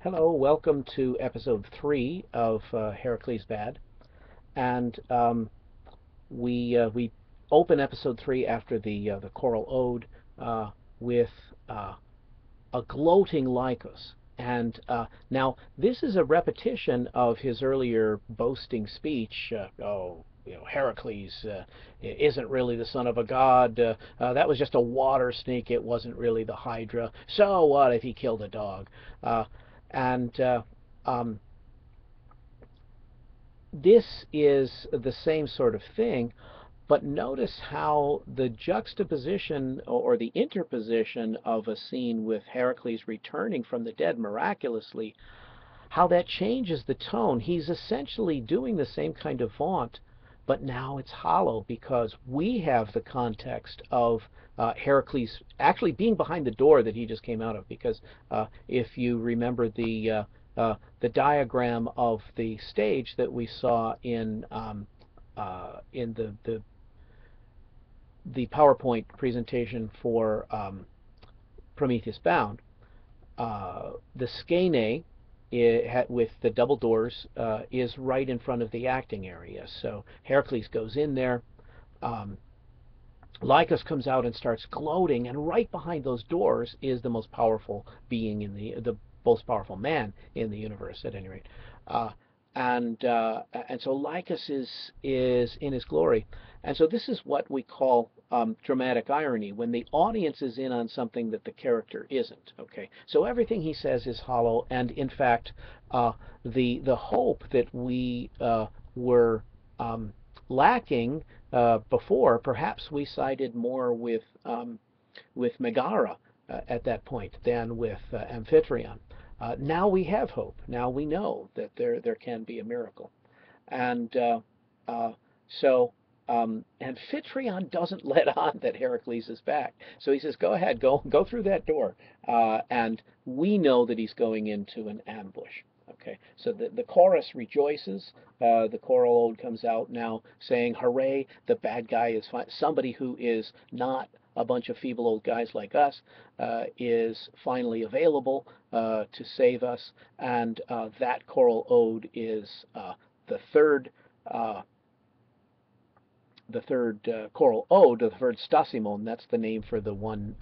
Hello, welcome to episode 3 of Heracles Bad. And we open episode 3 after the choral ode with a gloating Lycus. And now this is a repetition of his earlier boasting speech. Heracles isn't really the son of a god. That was just a water snake. It wasn't really the Hydra. So what if he killed a dog? Uh, and um, this is the same sort of thing, but notice how the juxtaposition or the interposition of a scene with Heracles returning from the dead miraculously, how that changes the tone. He's essentially doing the same kind of vaunt, but now it's hollow because we have the context of Heracles actually being behind the door that he just came out of. Because if you remember the diagram of the stage that we saw in the PowerPoint presentation for Prometheus Bound, the Skene with the double doors is right in front of the acting area. So Heracles goes in there. Um, Lycus comes out and starts gloating, and right behind those doors is the most powerful being in the most powerful man in the universe, at any rate. Uh, and so Lycus is in his glory, and so this is what we call dramatic irony, when the audience is in on something that the character isn't. Okay, so everything he says is hollow, and in fact, the hope that we were lacking before, perhaps we sided more with Megara at that point than with Amphitryon. Now we have hope. Now we know that there can be a miracle, and uh, so Amphitryon doesn't let on that Heracles is back. So he says, "Go ahead, go through that door," and we know that he's going into an ambush. Okay, so the chorus rejoices. The choral ode comes out now saying, "Hooray! The bad guy is somebody who is not a bunch of feeble old guys like us is finally available to save us." And that choral ode is the third uh, choral ode, the third stasimon. That's the name for the one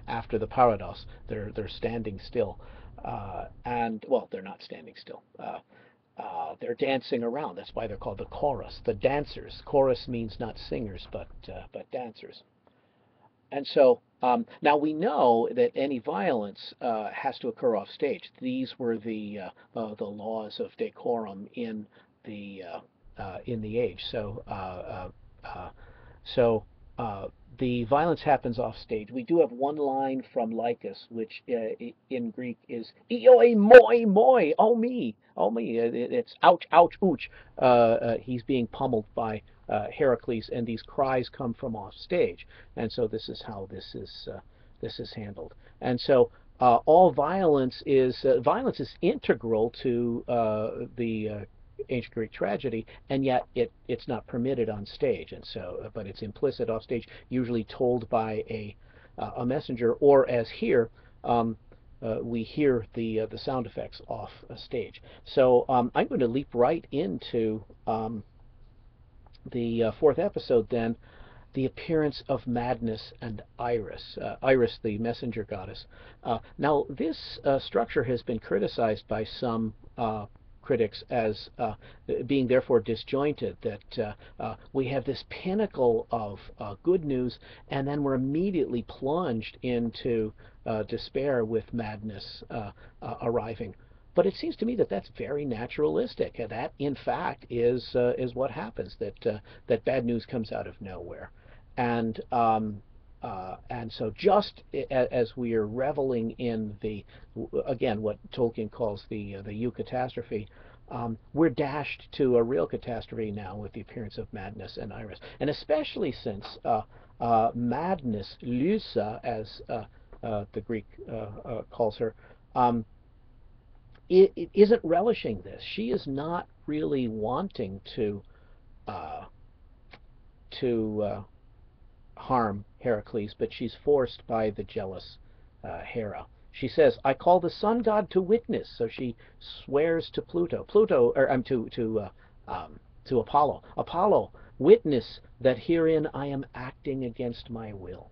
after the parados. They're standing still, and well, they're not standing still. They're dancing around. That's why they're called the chorus, the dancers. Chorus means not singers, but dancers. And so now we know that any violence has to occur off stage. These were the laws of decorum the in the age. Uh, so the violence happens off stage. We do have one line from Lycus, which in Greek is "Ioi moi moi, oh me, oh me." It's ouch, ouch, ouch. He's being pummeled by Heracles, and these cries come from off stage. And so this is how this is handled. And so all violence is integral to the ancient Greek tragedy, and yet it's not permitted on stage, and so but it's implicit off stage, usually told by a messenger, or as here. We hear the sound effects off stage. So I'm going to leap right into the fourth episode then, the appearance of Madness and Iris. Iris, the messenger goddess. Now, this structure has been criticized by some critics as being therefore disjointed, that we have this pinnacle of good news, and then we're immediately plunged into despair with Madness arriving. But it seems to me that that's very naturalistic. That, in fact, is what happens. That bad news comes out of nowhere, and so just as we are reveling in the again what Tolkien calls the eucatastrophe, we're dashed to a real catastrophe now with the appearance of Madness and Iris, and especially since Madness, Lysa, as the Greek calls her. It isn't relishing this. She is not really wanting uh, to harm Heracles, but she's forced by the jealous Hera. she says, "I call the sun god to witness." So she swears to to Apollo. "Apollo, witness that herein I am acting against my will."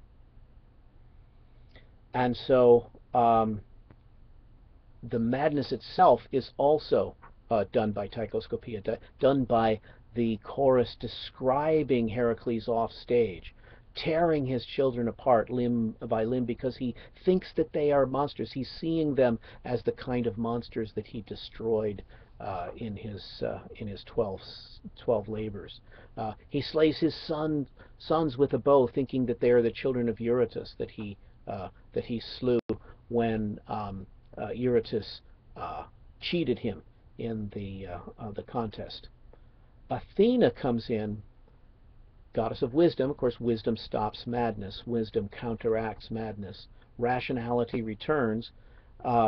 And so the madness itself is also done by Tychoscopia, done by the chorus describing Heracles off stage, tearing his children apart limb by limb because he thinks that they are monsters. He's seeing them as the kind of monsters that he destroyed in his 12 labors. He slays his sons with a bow, thinking that they are the children of Eurytus that he slew when Eurytus cheated him in the contest. Athena comes in, goddess of wisdom. Of course, wisdom stops madness. Wisdom counteracts madness. Rationality returns,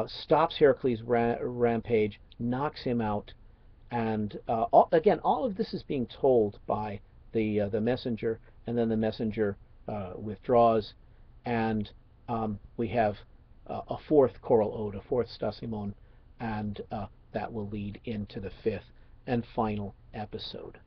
stops Heracles' rampage, knocks him out, and again, all of this is being told by the messenger, and then the messenger withdraws, and we have a fourth choral ode, a fourth Stasimon, and that will lead into the fifth and final episode.